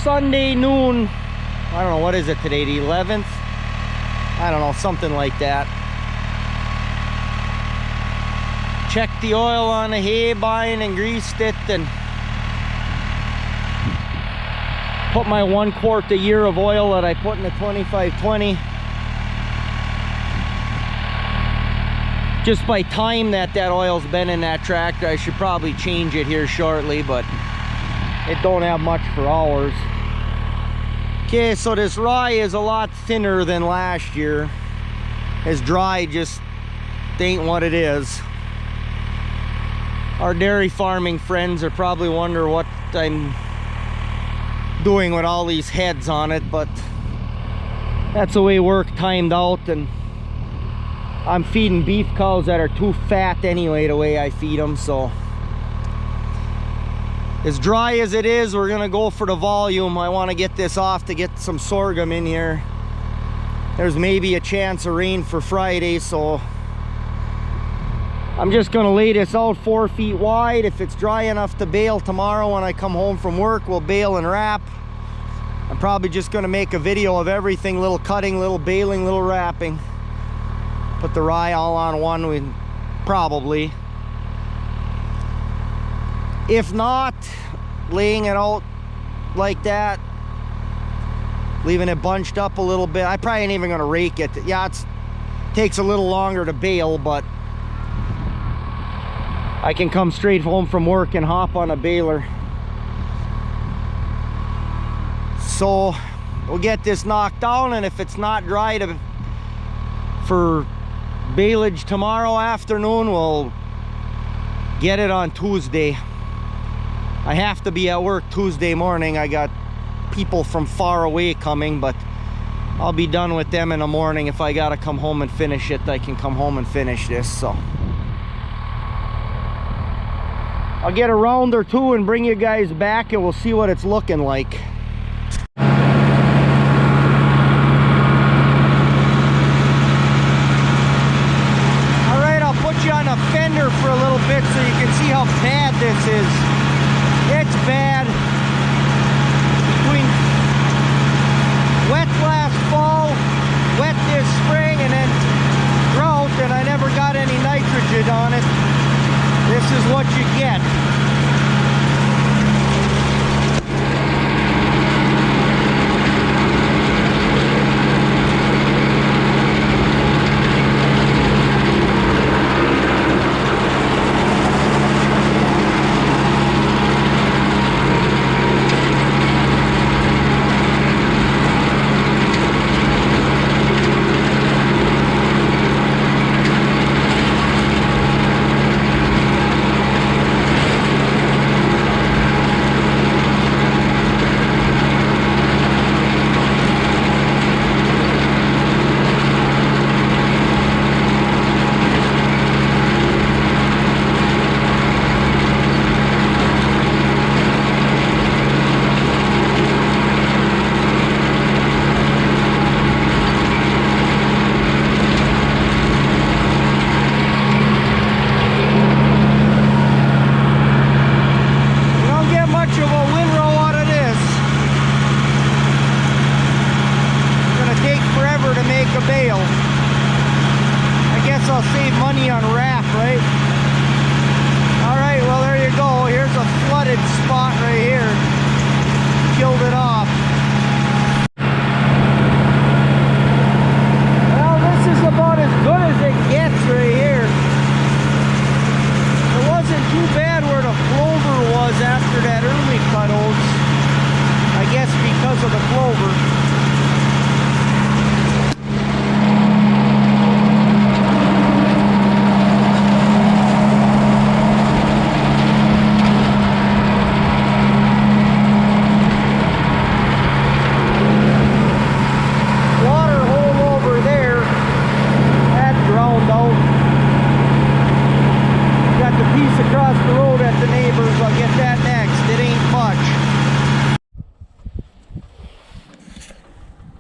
Sunday noon. I don't know, what is it today, the 11th? I don't know, something like that. Checked the oil on the hay bine and greased it, and put my 1 quart a year of oil that I put in the 2520. Just by time that oil's been in that tractor, I should probably change it here shortly, but it don't have much for hours. Okay, so this rye is a lot thinner than last year. This dry just ain't what it is. Our dairy farming friends are probably wondering what I'm doing with all these heads on it, but that's the way work timed out, and I'm feeding beef cows that are too fat anyway, the way I feed them. So as dry as it is, we're gonna go for the volume. I want to get this off to get some sorghum in here. There's maybe a chance of rain for Friday, so I'm just gonna lay this out 4 feet wide. If it's dry enough to bale tomorrow when I come home from work, we'll bale and wrap. I'm probably just gonna make a video of everything, little cutting, little baling, little wrapping. Put the rye all on one, we probably. If not, laying it out like that, leaving it bunched up a little bit. I probably ain't even gonna rake it. Yeah, it takes a little longer to bale, but I can come straight home from work and hop on a baler. So we'll get this knocked down, and if it's not dry for baleage tomorrow afternoon, we'll get it on Tuesday. I have to be at work Tuesday morning. I got people from far away coming, but I'll be done with them in the morning. If I gotta come home and finish it, I can come home and finish this. So I'll get a round or two and bring you guys back, and we'll see what it's looking like. On a fender for a little bit so you can see how bad this is. It's bad. Between wet last fall, wet this spring, and then drought, and I never got any nitrogen on it. This is what you get. I'll save money on wrap, right? Alright, well there you go. Here's a flooded spot right here. Killed it off. Well, this is about as good as it gets right here. It wasn't too bad where the clover was after that early cut oats. I guess because of the clover.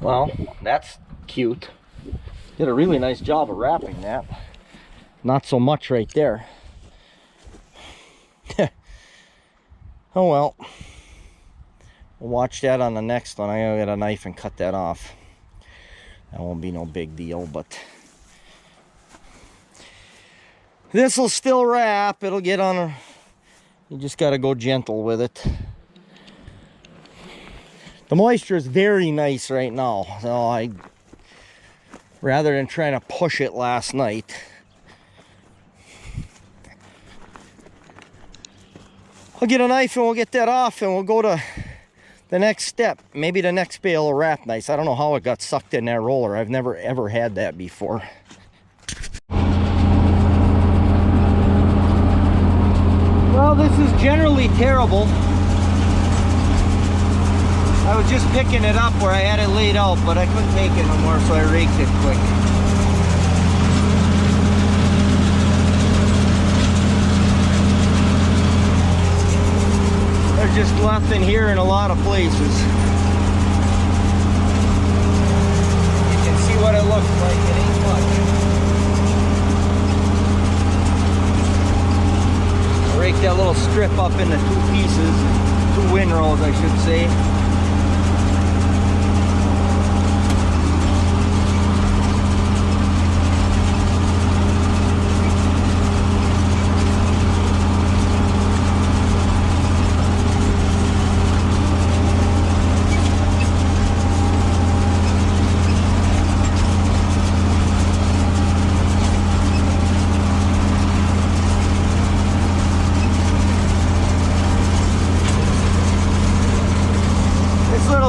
Well, that's cute. Did a really nice job of wrapping that. Not so much right there. Oh well. We'll watch that on the next one. I gotta get a knife and cut that off. That won't be no big deal, but this will still wrap. It'll get on a... You just gotta go gentle with it. The moisture is very nice right now, so rather than trying to push it last night, I'll get a knife and we'll get that off and we'll go to the next step. Maybe the next bale will wrap nice. I don't know how it got sucked in that roller. I've never ever had that before. Well, this is generally terrible. I was just picking it up where I had it laid out, but I couldn't take it no more, so I raked it quick. There's just nothing here in a lot of places. You can see what it looks like. It ain't much. I raked that little strip up into two pieces, two windrows, I should say.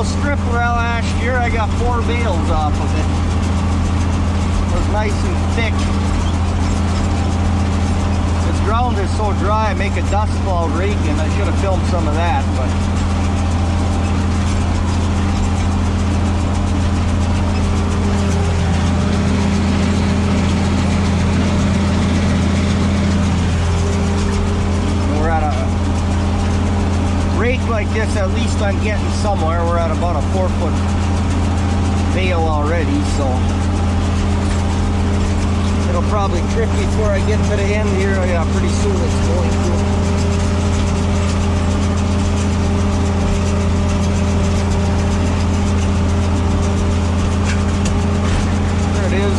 Strip rail last year, I got 4 bales off of it. It was nice and thick. This ground is so dry, I make a dust cloud raking. I should have filmed some of that, but like this, at least I'm getting somewhere. We're at about a 4-foot bale already, so it'll probably trip before I get to the end here. Yeah, pretty soon it's going to. There it is.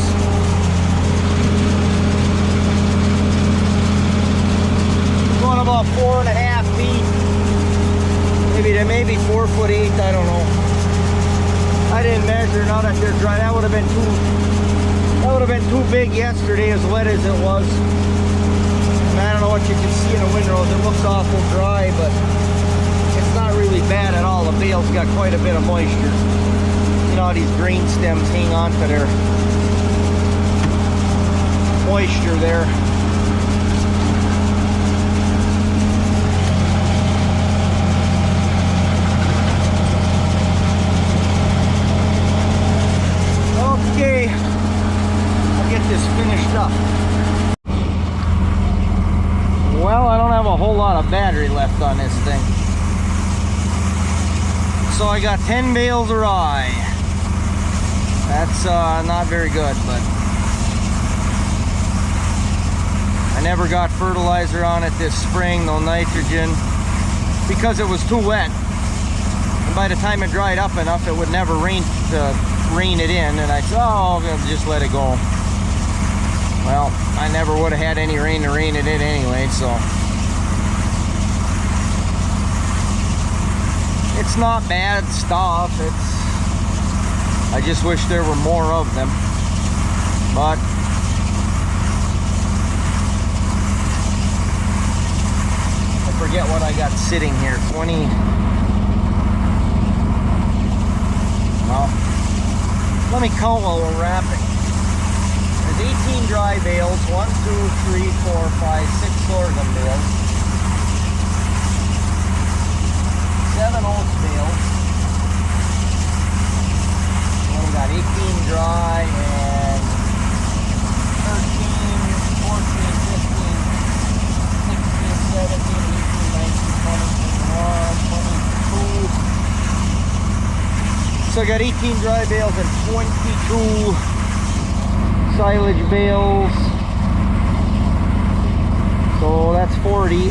Going about 4.5 feet. Maybe 4'8", I don't know. I didn't measure now that they're dry. That would have been too big yesterday, as wet as it was. And I don't know what you can see in the windrows. It looks awful dry, but it's not really bad at all. The bale's got quite a bit of moisture. You know how these grain stems hang on to their moisture there. Okay, I'll get this finished up. Well, I don't have a whole lot of battery left on this thing. So I got 10 bales of rye. That's not very good, but I never got fertilizer on it this spring, no nitrogen, because it was too wet. And by the time it dried up enough, it would never rain it in, and I said, oh, I'll just let it go. Well, I never would have had any rain to rain it in anyway, so it's not bad stuff. I just wish there were more of them, but I forget what I got sitting here. 20. Well, let me count while we're wrapping. There's 18 dry bales, 1, 2, 3, 4, 5, 6 sorghum bales, 7 oats bales. And we got 18 dry and 13, 14, 15, 16, 17, 18, 19, 20, 21, 22. So I got 18 dry bales and 22 silage bales. So that's 40.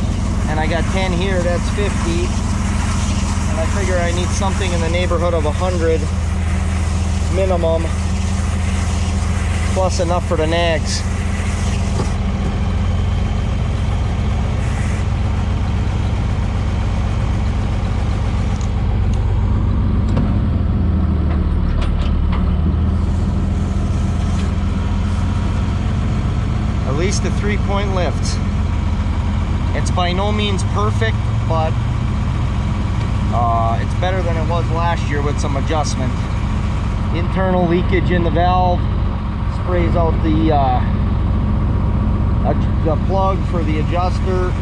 And I got 10 here, that's 50. And I figure I need something in the neighborhood of 100 minimum, plus enough for the nags. At least a 3-point lift. It's by no means perfect, but it's better than it was last year with some adjustment. Internal leakage in the valve sprays out the plug for the adjuster.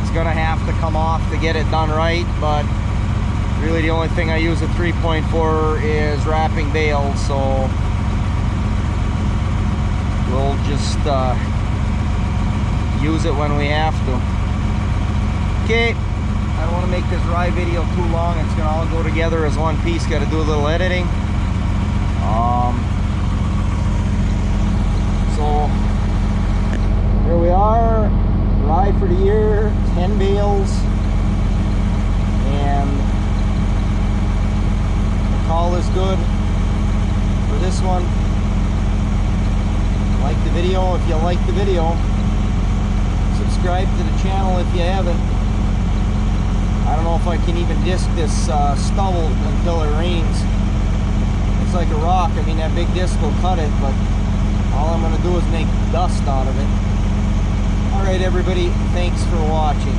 It's gonna have to come off to get it done right, but really the only thing I use a 3-point for is wrapping bales, so we'll just use it when we have to. Okay, I don't want to make this ride video too long. It's gonna all go together as one piece. Got to do a little editing. So here we are, ride for the year, 10 bales, and the call is good for this one. Like the video if you like the video. Subscribe to the channel if you haven't. I don't know if I can even disc this stubble until it rains. It's like a rock. I mean, that big disc will cut it, but all I'm going to do is make dust out of it. Alright everybody, thanks for watching.